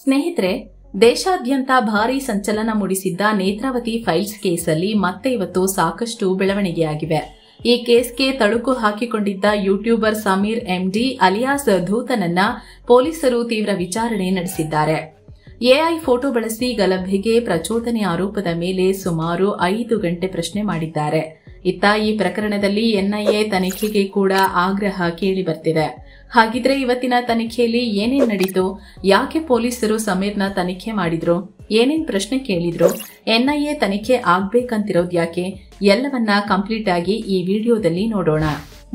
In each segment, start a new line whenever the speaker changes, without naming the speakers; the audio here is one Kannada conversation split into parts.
ಸ್ನೇಹಿತರೆ, ದೇಶಾದ್ಯಂತ ಭಾರೀ ಸಂಚಲನ ಮೂಡಿಸಿದ್ದ ನೇತ್ರಾವತಿ ಫೈಲ್ಸ್ ಕೇಸಲ್ಲಿ ಮತ್ತೆ ಇವತ್ತು ಸಾಕಷ್ಟು ಬೆಳವಣಿಗೆಯಾಗಿವೆ. ಈ ಕೇಸ್ಗೆ ತಳುಕು ಹಾಕಿಕೊಂಡಿದ್ದ ಯೂಟ್ಯೂಬರ್ ಸಮೀರ್ ಎಂಡಿ ಅಲಿಯಾಸ್ ಧೂತನನ್ನ ಪೊಲೀಸರು ತೀವ್ರ ವಿಚಾರಣೆ ನಡೆಸಿದ್ದಾರೆ. ಎಐ ಫೋಟೋ ಬಳಸಿ ಗಲಭೆಗೆ ಪ್ರಚೋದನೆ ಆರೋಪದ ಮೇಲೆ ಸುಮಾರು 5 ಗಂಟೆ ಪ್ರಶ್ನೆ ಮಾಡಿದ್ದಾರೆ. ಇತ್ತ ಈ ಪ್ರಕರಣದಲ್ಲಿ ಎನ್ಐಎ ತನಿಖೆಗೆ ಕೂಡ ಆಗ್ರಹ ಕೇಳಿಬರ್ತಿದೆ. ಹಾಗಿದ್ರೆ ಇವತ್ತಿನ ತನಿಖೆಯಲ್ಲಿ ಏನೇನ್ ನಡೀತು, ಯಾಕೆ ಪೊಲೀಸರು ಸಮೀರ್ನ ತನಿಖೆ ಮಾಡಿದ್ರು, ಏನೇನ್ ಪ್ರಶ್ನೆ ಕೇಳಿದ್ರು, ಎನ್ಐಎ ತನಿಖೆ ಆಗ್ಬೇಕಂತಿರೋದು ಯಾಕೆ, ಎಲ್ಲವನ್ನ ಕಂಪ್ಲೀಟ್ ಆಗಿ ಈ ವಿಡಿಯೋದಲ್ಲಿ ನೋಡೋಣ.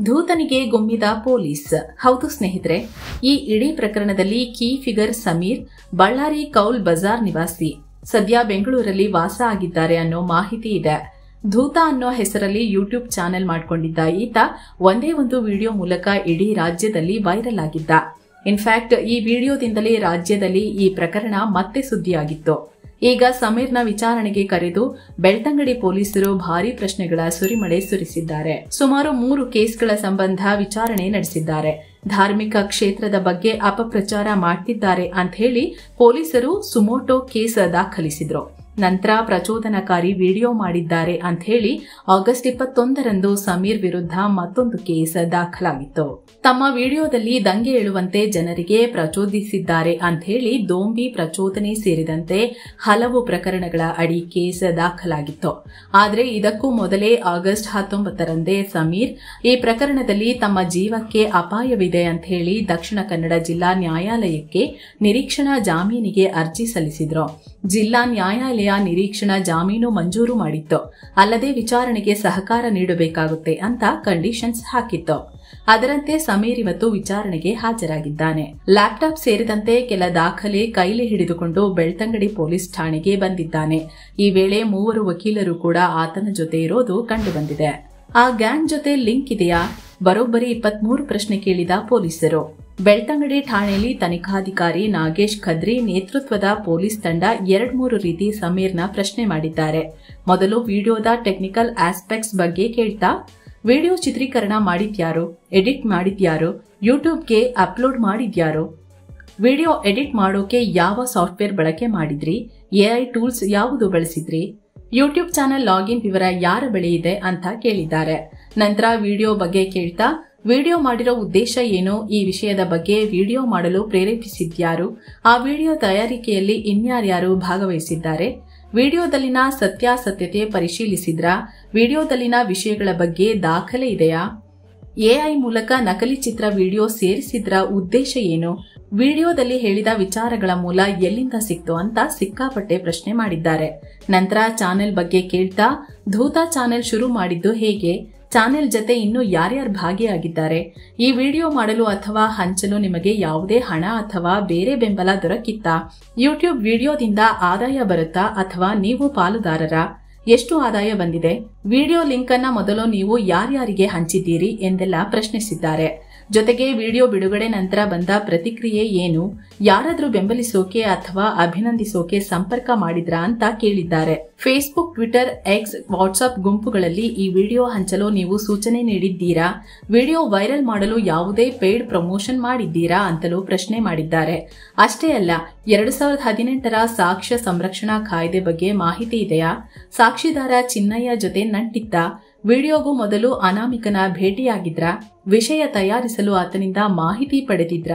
ಧೂತನಿಗೆ ಗುಮ್ಮಿದ ಪೊಲೀಸ್. ಹೌದು ಸ್ನೇಹಿತರೆ, ಈ ಇಡೀ ಪ್ರಕರಣದಲ್ಲಿ ಕೀ ಫಿಗರ್ ಸಮೀರ್ ಬಳ್ಳಾರಿ ಕೌಲ್ ಬಜಾರ್ ನಿವಾಸಿ. ಸದ್ಯ ಬೆಂಗಳೂರಲ್ಲಿ ವಾಸ ಆಗಿದ್ದಾರೆ ಅನ್ನೋ ಮಾಹಿತಿ ಇದೆ. ಧೂತ ಅನ್ನೋ ಹೆಸರಲ್ಲಿ ಯೂಟ್ಯೂಬ್ ಚಾನೆಲ್ ಮಾಡಿಕೊಂಡಿದ್ದ ಈತ ಒಂದೇ ಒಂದು ವಿಡಿಯೋ ಮೂಲಕ ಇಡೀ ರಾಜ್ಯದಲ್ಲಿ ವೈರಲ್ ಆಗಿದ್ದ. ಇನ್ಫ್ಯಾಕ್ಟ್ ಈ ವಿಡಿಯೋದಿಂದಲೇ ರಾಜ್ಯದಲ್ಲಿ ಈ ಪ್ರಕರಣ ಮತ್ತೆ ಸುದ್ದಿಯಾಗಿತ್ತು. ಈಗ ಸಮೀರ್ನ ವಿಚಾರಣೆಗೆ ಕರೆದು ಬೆಳ್ತಂಗಡಿ ಪೊಲೀಸರು ಭಾರೀ ಪ್ರಶ್ನೆಗಳ ಸುರಿಮಳೆ ಸುರಿಸಿದ್ದಾರೆ. ಸುಮಾರು 3 ಕೇಸ್ಗಳ ಸಂಬಂಧ ವಿಚಾರಣೆ ನಡೆಸಿದ್ದಾರೆ. ಧಾರ್ಮಿಕ ಕ್ಷೇತ್ರದ ಬಗ್ಗೆ ಅಪಪ್ರಚಾರ ಮಾಡ್ತಿದ್ದಾರೆ ಅಂತ ಹೇಳಿ ಪೊಲೀಸರು ಸುಮೋಟೋ ಕೇಸ್ ದಾಖಲಿಸಿದ್ರು. ನಂತರ ಪ್ರಚೋದನಕಾರಿ ವಿಡಿಯೋ ಮಾಡಿದ್ದಾರೆ ಅಂತ ಹೇಳಿ ಆಗಸ್ಟ್ 21ರಂದು ಸಮೀರ್ ವಿರುದ್ಧ ಮತ್ತೊಂದು ಕೇಸ್ ದಾಖಲಾಗಿತ್ತು. ತಮ್ಮ ವಿಡಿಯೋದಲ್ಲಿ ದಂಗೆ ಏಳುವಂತೆ ಜನರಿಗೆ ಪ್ರಚೋದಿಸಿದ್ದಾರೆ ಅಂತ ಹೇಳಿ ದೋಂಬಿ ಪ್ರಚೋದನೆ ಸೇರಿದಂತೆ ಹಲವು ಪ್ರಕರಣಗಳ ಅಡಿ ಕೇಸ್ ದಾಖಲಾಗಿತ್ತು. ಆದರೆ ಇದಕ್ಕೂ ಮೊದಲೇ ಆಗಸ್ಟ್ 19ರಂದೇ ಸಮೀರ್ ಈ ಪ್ರಕರಣದಲ್ಲಿ ತಮ್ಮ ಜೀವಕ್ಕೆ ಅಪಾಯವಿದೆ ಅಂತ ಹೇಳಿ ದಕ್ಷಿಣ ಕನ್ನಡ ಜಿಲ್ಲಾ ನ್ಯಾಯಾಲಯಕ್ಕೆ ನಿರೀಕ್ಷಣಾ ಜಾಮೀನಿಗೆ ಅರ್ಜಿ ಸಲ್ಲಿಸಿದ್ರು. ಜಿಲ್ಲಾ ನ್ಯಾಯಾಲಯ ನಿರೀಕ್ಷಣಾ ಜಾಮೀನು ಮಂಜೂರು ಮಾಡಿತ್ತು. ಅಲ್ಲದೆ ವಿಚಾರಣೆಗೆ ಸಹಕಾರ ನೀಡಬೇಕಾಗುತ್ತೆ ಅಂತ ಕಂಡೀಷನ್ಸ್ ಹಾಕಿತ್ತು. ಅದರಂತೆ ಸಮೀರ್ ಇವತ್ತು ವಿಚಾರಣೆಗೆ ಹಾಜರಾಗಿದ್ದಾನೆ. ಲ್ಯಾಪ್ಟಾಪ್ ಸೇರಿದಂತೆ ಕೆಲ ದಾಖಲೆ ಕೈಲಿ ಹಿಡಿದುಕೊಂಡು ಬೆಳ್ತಂಗಡಿ ಪೊಲೀಸ್ ಠಾಣೆಗೆ ಬಂದಿದ್ದಾನೆ. ಈ ವೇಳೆ 3 ವಕೀಲರು ಕೂಡ ಆತನ ಜೊತೆ ಇರೋದು ಕಂಡುಬಂದಿದೆ. ಆ ಗ್ಯಾಂಗ್ ಜೊತೆ ಲಿಂಕ್ ಇದೆಯಾ? ಬರೋಬ್ಬರಿ 23 ಪ್ರಶ್ನೆ ಕೇಳಿದ ಪೊಲೀಸರು. ಬೆಳ್ತಂಗಡಿ ಠಾಣೆಯಲ್ಲಿ ತನಿಖಾಧಿಕಾರಿ ನಾಗೇಶ್ ಖದ್ರಿ ನೇತೃತ್ವದ ಪೊಲೀಸ್ ತಂಡ 2-3 ರೀತಿ ಸಮೀರ್ನ ಪ್ರಶ್ನೆ ಮಾಡಿದ್ದಾರೆ. ಮೊದಲು ವಿಡಿಯೋದ ಟೆಕ್ನಿಕಲ್ ಆಸ್ಪೆಕ್ಟ್ಸ್ ಬಗ್ಗೆ ಕೇಳ್ತಾ, ವಿಡಿಯೋ ಚಿತ್ರೀಕರಣ ಮಾಡಿದ್ಯಾರು, ಎಡಿಟ್ ಮಾಡಿದ್ಯಾರು, ಯೂಟ್ಯೂಬ್ಗೆ ಅಪ್ಲೋಡ್ ಮಾಡಿದ್ಯಾರು, ವಿಡಿಯೋ ಎಡಿಟ್ ಮಾಡೋಕೆ ಯಾವ ಸಾಫ್ಟ್ವೇರ್ ಬಳಕೆ ಮಾಡಿದ್ರಿ, ಎಐ ಟೂಲ್ಸ್ ಯಾವುದು ಬಳಸಿದ್ರಿ, ಯೂಟ್ಯೂಬ್ ಚಾನೆಲ್ ಲಾಗಿನ್ ವಿವರ ಯಾರ ಬಳಿ ಇದೆ ಅಂತ ಕೇಳಿದ್ದಾರೆ. ನಂತರ ವಿಡಿಯೋ ಬಗ್ಗೆ ಕೇಳ್ತಾ, ವಿಡಿಯೋ ಮಾಡಿರೋ ಉದ್ದೇಶ ಏನು, ಈ ವಿಷಯದ ಬಗ್ಗೆ ವಿಡಿಯೋ ಮಾಡಲು ಪ್ರೇರೇಪಿಸಿದ್ಯಾರು, ಆ ವಿಡಿಯೋ ತಯಾರಿಕೆಯಲ್ಲಿ ಇನ್ಯಾರ್ಯಾರು ಭಾಗವಹಿಸಿದ್ದಾರೆ, ವಿಡಿಯೋದಲ್ಲಿನ ಸತ್ಯಾಸತ್ಯತೆ ಪರಿಶೀಲಿಸಿದ್ರಾ, ವಿಡಿಯೋದಲ್ಲಿನ ವಿಷಯಗಳ ಬಗ್ಗೆ ದಾಖಲೆ ಇದೆಯಾ, ಎಐ ಮೂಲಕ ನಕಲಿ ಚಿತ್ರ ವಿಡಿಯೋ ಸೇರಿಸಿದ್ರ ಉದ್ದೇಶ ಏನು, ವಿಡಿಯೋದಲ್ಲಿ ಹೇಳಿದ ವಿಚಾರಗಳ ಮೂಲ ಎಲ್ಲಿಂದ ಸಿಕ್ತು ಅಂತ ಸಿಕ್ಕಾಪಟ್ಟೆ ಪ್ರಶ್ನೆ ಮಾಡಿದ್ದಾರೆ. ನಂತರ ಚಾನೆಲ್ ಬಗ್ಗೆ ಕೇಳ್ತಾ, ಧೂತ ಚಾನೆಲ್ ಶುರು ಮಾಡಿದ್ದು ಹೇಗೆ, ಚಾನೆಲ್ ಜೊತೆ ಇನ್ನು ಯಾರ್ಯಾರು ಭಾಗಿಯಾಗಿದ್ದಾರೆ, ಈ ವಿಡಿಯೋ ಮಾಡಲು ಅಥವಾ ಹಂಚಲು ನಿಮಗೆ ಯಾವುದೇ ಹಣ ಅಥವಾ ಬೇರೆ ಬೆಂಬಲ ದೊರಕಿತ್ತಾ, ಯೂಟ್ಯೂಬ್ ವಿಡಿಯೋದಿಂದ ಆದಾಯ ಬರುತ್ತಾ ಅಥವಾ ನೀವು ಪಾಲುದಾರರ, ಎಷ್ಟು ಆದಾಯ ಬಂದಿದೆ, ವಿಡಿಯೋ ಲಿಂಕ್ ಅನ್ನ ಮೊದಲು ನೀವು ಯಾರ್ಯಾರಿಗೆ ಹಂಚಿದ್ದೀರಿ ಎಂದೆಲ್ಲ ಪ್ರಶ್ನಿಸಿದ್ದಾರೆ. ಜೊತೆಗೆ ವಿಡಿಯೋ ಬಿಡುಗಡೆ ನಂತರ ಬಂದ ಪ್ರತಿಕ್ರಿಯೆ ಏನು, ಯಾರಾದ್ರೂ ಬೆಂಬಲಿಸೋಕೆ ಅಥವಾ ಅಭಿನಂದಿಸೋಕೆ ಸಂಪರ್ಕ ಮಾಡಿದ್ರಾ ಅಂತ ಕೇಳಿದ್ದಾರೆ. ಫೇಸ್ಬುಕ್, ಟ್ವಿಟರ್, ಎಕ್ಸ್, ವಾಟ್ಸ್ಆಪ್ ಗುಂಪುಗಳಲ್ಲಿ ಈ ವಿಡಿಯೋ ಹಂಚಲು ನೀವು ಸೂಚನೆ ನೀಡಿದ್ದೀರಾ, ವಿಡಿಯೋ ವೈರಲ್ ಮಾಡಲು ಯಾವುದೇ ಪೇಯ್ಡ್ ಪ್ರಮೋಷನ್ ಮಾಡಿದ್ದೀರಾ ಅಂತಲೂ ಪ್ರಶ್ನೆ ಮಾಡಿದ್ದಾರೆ. ಅಷ್ಟೇ ಅಲ್ಲ, 2018ರ ಸಾಕ್ಷ್ಯ ಸಂರಕ್ಷಣಾ ಕಾಯ್ದೆ ಬಗ್ಗೆ ಮಾಹಿತಿ ಇದೆಯಾ, ಸಾಕ್ಷಿದಾರ ಚಿನ್ನಯ್ಯ ಜೊತೆ ನಂಟಿದ್ದ, ವಿಡಿಯೋಗೂ ಮೊದಲು ಅನಾಮಿಕನ ಭೇಟಿಯಾಗಿದ್ರ, ವಿಷಯ ತಯಾರಿಸಲು ಆತನಿಂದ ಮಾಹಿತಿ ಪಡೆದಿದ್ರ,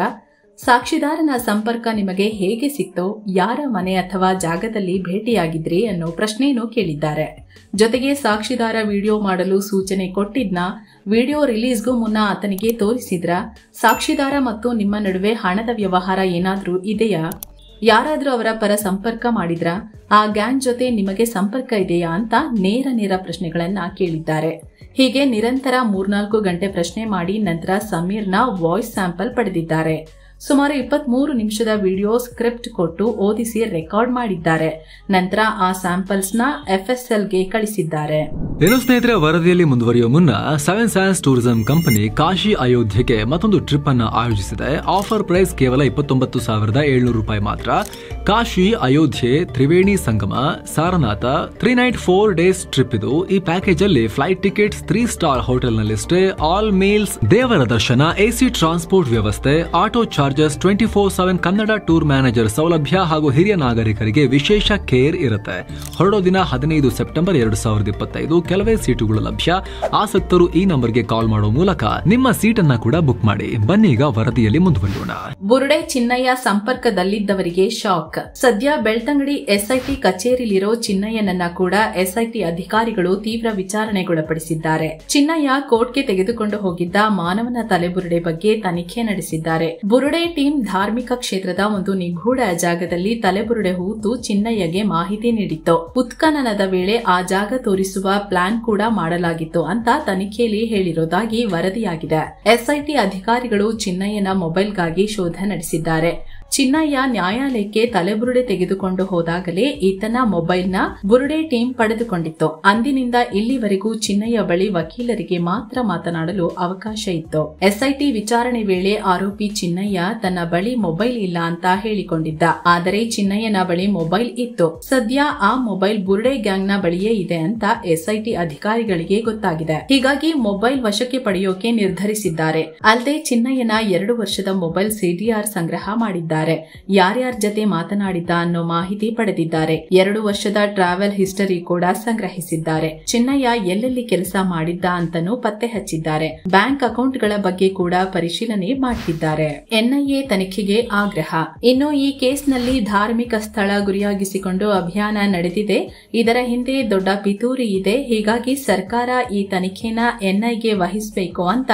ಸಾಕ್ಷಿದಾರನ ಸಂಪರ್ಕ ನಿಮಗೆ ಹೇಗೆ ಸಿಕ್ತೋ, ಯಾರ ಮನೆ ಅಥವಾ ಜಾಗದಲ್ಲಿ ಭೇಟಿಯಾಗಿದ್ರಿ ಅನ್ನೋ ಪ್ರಶ್ನೆಯನ್ನು ಕೇಳಿದ್ದಾರೆ. ಜೊತೆಗೆ ಸಾಕ್ಷಿದಾರ ವಿಡಿಯೋ ಮಾಡಲು ಸೂಚನೆ ಕೊಟ್ಟಿದ್ನ, ವಿಡಿಯೋ ರಿಲೀಸ್ಗೂ ಮುನ್ನ ಆತನಿಗೆ ತೋರಿಸಿದ್ರ, ಸಾಕ್ಷಿದಾರ ಮತ್ತು ನಿಮ್ಮ ನಡುವೆ ಹಣದ ವ್ಯವಹಾರ ಏನಾದ್ರೂ ಇದೆಯಾ, ಯಾರಾದ್ರೂ ಅವರ ಪರ ಸಂಪರ್ಕ ಮಾಡಿದ್ರ, ಆ ಗ್ಯಾಂಗ್ ಜೊತೆ ನಿಮಗೆ ಸಂಪರ್ಕ ಇದೆಯಾ ಅಂತ ನೇರ ಪ್ರಶ್ನೆಗಳನ್ನ ಕೇಳಿದ್ದಾರೆ. ಹೀಗೆ ನಿರಂತರ 3-4 ಗಂಟೆ ಪ್ರಶ್ನೆ ಮಾಡಿ ನಂತರ ಸಮೀರ್ನ ವಾಯ್ಸ್ ಸ್ಯಾಂಪಲ್ ಪಡೆದಿದ್ದಾರೆ. ಸುಮಾರು 23 ನಿಮಿಷದ ವಿಡಿಯೋ ಸ್ಕ್ರಿಪ್ಟ್ ಕೊಟ್ಟು ಓದಿಸಿ ರೆಕಾರ್ಡ್ ಮಾಡಿದ್ದಾರೆ. ನಂತರ ಆ ಸ್ಯಾಂಪಲ್ಸ್ ನ FSLಗೆ ಕಳಿಸಿದ್ದಾರೆ.
ಏನು ಸ್ನೇಹಿತರೆ, ವರದಿಯಲ್ಲಿ ಮುಂದುವರಿಯುವ ಮುನ್ನ 7 Sands ಟೂರಿಸಂ ಕಂಪನಿ ಕಾಶಿ ಅಯೋಧ್ಯೆಗೆ ಮತ್ತೊಂದು ಟ್ರಿಪ್ ಅನ್ನು ಆಯೋಜಿಸಿದೆ. ಆಫರ್ ಪ್ರೈಸ್ ಕೇವಲ 29,700 ರೂಪಾಯಿ ಮಾತ್ರ. ಕಾಶಿ, ಅಯೋಧ್ಯೆ, ತ್ರಿವೇಣಿ ಸಂಗಮ, ಸಾರನಾಥ 3 ನೈಟ್ 4 ಡೇಸ್ ಟ್ರಿಪ್ ಇದು. ಈ ಪ್ಯಾಕೇಜ್ ಅಲ್ಲಿ ಫ್ಲೈಟ್ ಟಿಕೆಟ್ಸ್ 3 ಸ್ಟಾರ್ ಹೋಟೆಲ್ ನಲ್ಲಿ ಸ್ಟೇ, ಆಲ್ ಮೀಲ್ಸ್, ದೇವರ ದರ್ಶನ, ಎಸಿ ಟ್ರಾನ್ಸ್ಪೋರ್ಟ್ ವ್ಯವಸ್ಥೆ, auto charges, 24/7 Kannada tour manager ಸೌಲಭ್ಯ ಹಾಗೂ ಹಿರಿಯ ನಾಗರಿಕರಿಗೆ ವಿಶೇಷ ಕೇರ್ ಇರುತ್ತೆ. ಹೊರಡೋ ದಿನ 15 ಸೆಪ್ಟೆಂಬರ್ 2025. ಕೆಲವೇ ಸೀಟುಗಳು ಲಭ್ಯ. ಆಸಕ್ತರು ಈ ನಂಬರ್ಗೆ ಕಾಲ್ ಮಾಡೋ ಮೂಲಕ ನಿಮ್ಮ ಸೀಟ್ ಅನ್ನ ಕೂಡ ಬುಕ್ ಮಾಡಿ. ಬನ್ನಿ ಈಗ ವರದಿಯಲ್ಲಿ ಮುಂದುವರಿಯೋಣ.
ಬುರುಡೆ ಚಿನ್ನಯ್ಯ ಸಂಪರ್ಕದಲ್ಲಿದ್ದವರಿಗೆ ಶಾಕ್. ಸದ್ಯ ಬೆಳ್ತಂಗಡಿ ಎಸ್ಐಟಿ ಕಚೇರಿಲಿರೋ ಚಿನ್ನಯ್ಯನನ್ನ ಕೂಡ ಎಸ್ಐಟಿ ಅಧಿಕಾರಿಗಳು ತೀವ್ರ ವಿಚಾರಣೆಗೊಳಪಡಿಸಿದ್ದಾರೆ. ಚಿನ್ನಯ್ಯ ಕೋರ್ಟ್ಗೆ ತೆಗೆದುಕೊಂಡು ಹೋಗಿದ್ದ ಮಾನವನ ತಲೆಬುರುಡೆ ಬಗ್ಗೆ ತನಿಖೆ ನಡೆಸಿದ್ದಾರೆ. ಬುರುಡೆ ಟೀಮ್ ಧಾರ್ಮಿಕ ಕ್ಷೇತ್ರದ ಒಂದು ನಿಗೂಢ ಜಾಗದಲ್ಲಿ ತಲೆಬುರುಡೆ ಹೂತು ಚಿನ್ನಯ್ಯಗೆ ಮಾಹಿತಿ ನೀಡಿತ್ತು. ಉತ್ಖನನದ ವೇಳೆ ಆ ಜಾಗ ತೋರಿಸುವ ಪ್ಲಾನ್ ಕೂಡ ಮಾಡಲಾಗಿತ್ತು ಅಂತ ತನಿಖೆಯಲ್ಲಿ ಹೇಳಿರೋದಾಗಿ ವರದಿಯಾಗಿದೆ. ಎಸ್ಐಟಿ ಅಧಿಕಾರಿಗಳು ಚಿನ್ನಯ್ಯನ ಮೊಬೈಲ್ಗಾಗಿ ಶೋಧ ನಡೆಸಿದ್ದಾರೆ. ಚಿನ್ನಯ್ಯ ನ್ಯಾಯಾಲಯಕ್ಕೆ ತಲೆಬುರುಡೆ ತೆಗೆದುಕೊಂಡು ಹೋದಾಗಲೇ ಈತನ ಮೊಬೈಲ್ನ ಬುರುಡೆ ಟೀಮ್ ಪಡೆದುಕೊಂಡಿತ್ತು. ಅಂದಿನಿಂದ ಇಲ್ಲಿವರೆಗೂ ಚಿನ್ನಯ್ಯ ಬಳಿ ವಕೀಲರಿಗೆ ಮಾತ್ರ ಮಾತನಾಡಲು ಅವಕಾಶ ಇತ್ತು. ಎಸ್ಐಟಿ ವಿಚಾರಣೆ ವೇಳೆ ಆರೋಪಿ ಚಿನ್ನಯ್ಯ ತನ್ನ ಬಳಿ ಮೊಬೈಲ್ ಇಲ್ಲ ಅಂತ ಹೇಳಿಕೊಂಡಿದ್ದ. ಆದರೆ ಚಿನ್ನಯ್ಯನ ಬಳಿ ಮೊಬೈಲ್ ಇತ್ತು. ಸದ್ಯ ಆ ಮೊಬೈಲ್ ಬುರುಡೆ ಗ್ಯಾಂಗ್ನ ಬಳಿಯೇ ಇದೆ ಅಂತ ಎಸ್ಐಟಿ ಅಧಿಕಾರಿಗಳಿಗೆ ಗೊತ್ತಾಗಿದೆ. ಹೀಗಾಗಿ ಮೊಬೈಲ್ ವಶಕ್ಕೆ ಪಡೆಯೋಕೆ ನಿರ್ಧರಿಸಿದ್ದಾರೆ. ಅಲ್ಲದೆ ಚಿನ್ನಯ್ಯನ 2 ವರ್ಷದ ಮೊಬೈಲ್ ಸಿಡಿಆರ್ ಸಂಗ್ರಹ ಮಾಡಿದ್ದಾರೆ. ಯಾರ್ಯಾರ ಜತೆ ಮಾತನಾಡಿದ್ದ ಅನ್ನೋ ಮಾಹಿತಿ ಪಡೆದಿದ್ದಾರೆ. 2 ವರ್ಷದ ಟ್ರಾವೆಲ್ ಹಿಸ್ಟರಿ ಕೂಡ ಸಂಗ್ರಹಿಸಿದ್ದಾರೆ. ಚಿನ್ನಯ್ಯ ಎಲ್ಲೆಲ್ಲಿ ಕೆಲಸ ಮಾಡಿದ್ದ ಅಂತನೂ ಪತ್ತೆ ಹಚ್ಚಿದ್ದಾರೆ. ಬ್ಯಾಂಕ್ ಅಕೌಂಟ್ಗಳ ಬಗ್ಗೆ ಕೂಡ ಪರಿಶೀಲನೆ ಮಾಡುತ್ತಿದ್ದಾರೆ. ಎನ್ಐಎ ತನಿಖೆಗೆ ಆಗ್ರಹ. ಇನ್ನು ಈ ಕೇಸ್ನಲ್ಲಿ ಧಾರ್ಮಿಕ ಸ್ಥಳ ಗುರಿಯಾಗಿಸಿಕೊಂಡು ಅಭಿಯಾನ ನಡೆದಿದೆ. ಇದರ ಹಿಂದೆ ದೊಡ್ಡ ಪಿತೂರಿ ಇದೆ. ಹೀಗಾಗಿ ಸರ್ಕಾರ ಈ ತನಿಖೆನ ಎನ್ಐಗೆ ವಹಿಸಬೇಕು ಅಂತ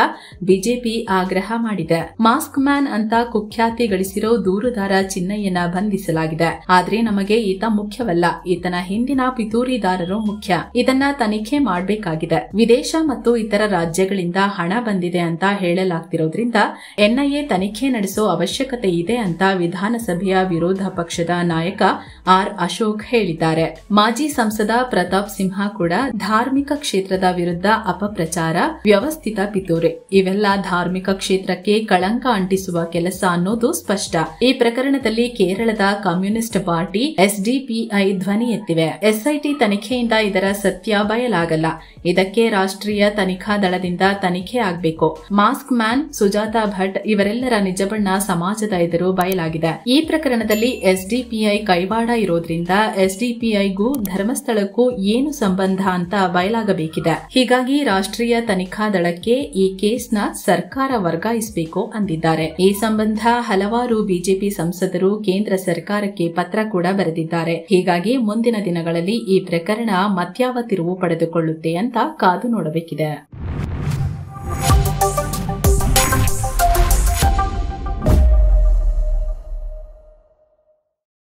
ಬಿಜೆಪಿ ಆಗ್ರಹ ಮಾಡಿದೆ. ಮಾಸ್ಕ್ ಮ್ಯಾನ್ ಅಂತ ಕುಖ್ಯಾತಿ ಗಳಿಸಿರೋ ದೂರುದಾರ ಚಿನ್ನಯ್ಯನ ಬಂಧಿಸಲಾಗಿದೆ. ಆದ್ರೆ ನಮಗೆ ಈತ ಮುಖ್ಯವಲ್ಲ, ಈತನ ಹಿಂದಿನ ಪಿತೂರಿದಾರರು ಮುಖ್ಯ. ಇದನ್ನ ತನಿಖೆ ಮಾಡಬೇಕಾಗಿದೆ. ವಿದೇಶ ಮತ್ತು ಇತರ ರಾಜ್ಯಗಳಿಂದ ಹಣ ಬಂದಿದೆ ಅಂತ ಹೇಳಲಾಗ್ತಿರೋದ್ರಿಂದ ಎನ್ಐಎ ತನಿಖೆ ನಡೆಸೋ ಅವಶ್ಯಕತೆ ಇದೆ ಅಂತ ವಿಧಾನಸಭೆಯ ವಿರೋಧ ಪಕ್ಷದ ನಾಯಕ ಆರ್ ಅಶೋಕ್ ಹೇಳಿದ್ದಾರೆ. ಮಾಜಿ ಸಂಸದ ಪ್ರತಾಪ್ ಸಿಂಹ ಕೂಡ ಧಾರ್ಮಿಕ ಕ್ಷೇತ್ರದ ವಿರುದ್ಧ ಅಪಪ್ರಚಾರ, ವ್ಯವಸ್ಥಿತ ಪಿತೂರಿ ಇವೆಲ್ಲ ಧಾರ್ಮಿಕ ಕ್ಷೇತ್ರಕ್ಕೆ ಕಳಂಕ ಅಂಟಿಸುವ ಕೆಲಸ ಅನ್ನೋದು ಸ್ಪಷ್ಟ. ಈ ಪ್ರಕರಣದಲ್ಲಿ ಕೇರಳದ ಕಮ್ಯುನಿಸ್ಟ್ ಪಾರ್ಟಿ ಎಸ್ಡಿಪಿಐ ಧ್ವನಿ ಎತ್ತಿವೆ. ಎಸ್ಐಟಿ ತನಿಖೆಯಿಂದ ಇದರ ಸತ್ಯ ಬಯಲಾಗಲ್ಲ. ಇದಕ್ಕೆ ರಾಷ್ಟ್ರೀಯ ತನಿಖಾ ದಳದಿಂದ ತನಿಖೆ ಆಗಬೇಕು. ಮಾಸ್ಕ್ ಮ್ಯಾನ್, ಸುಜಾತಾ ಭಟ್ ಇವರೆಲ್ಲರ ನಿಜಬಣ್ಣ ಸಮಾಜದ ಎದುರು ಬಯಲಾಗಿದೆ. ಈ ಪ್ರಕರಣದಲ್ಲಿ ಎಸ್ಡಿಪಿಐ ಕೈವಾಡ ಇರೋದ್ರಿಂದ ಎಸ್ಡಿಪಿಐಗೂ ಧರ್ಮಸ್ಥಳಕ್ಕೂ ಏನು ಸಂಬಂಧ ಅಂತ ಬಯಲಾಗಬೇಕಿದೆ. ಹೀಗಾಗಿ ರಾಷ್ಟ್ರೀಯ ತನಿಖಾ ದಳಕ್ಕೆ ಈ ಕೇಸ್ನ ಸರ್ಕಾರ ವರ್ಗಾಯಿಸಬೇಕು ಅಂದಿದ್ದಾರೆ. ಈ ಸಂಬಂಧ ಹಲವಾರು ಬಿಜೆಪಿ ಸಂಸದರು ಕೇಂದ್ರ ಸರ್ಕಾರಕ್ಕೆ ಪತ್ರ ಕೂಡ ಬರೆದಿದ್ದಾರೆ. ಹೀಗಾಗಿ ಮುಂದಿನ ದಿನಗಳಲ್ಲಿ ಈ ಪ್ರಕರಣ ಮತ್ಯಾವ ತಿರುವು ಪಡೆದುಕೊಳ್ಳುತ್ತೆ ಅಂತ ಕಾದು ನೋಡಬೇಕಿದೆ.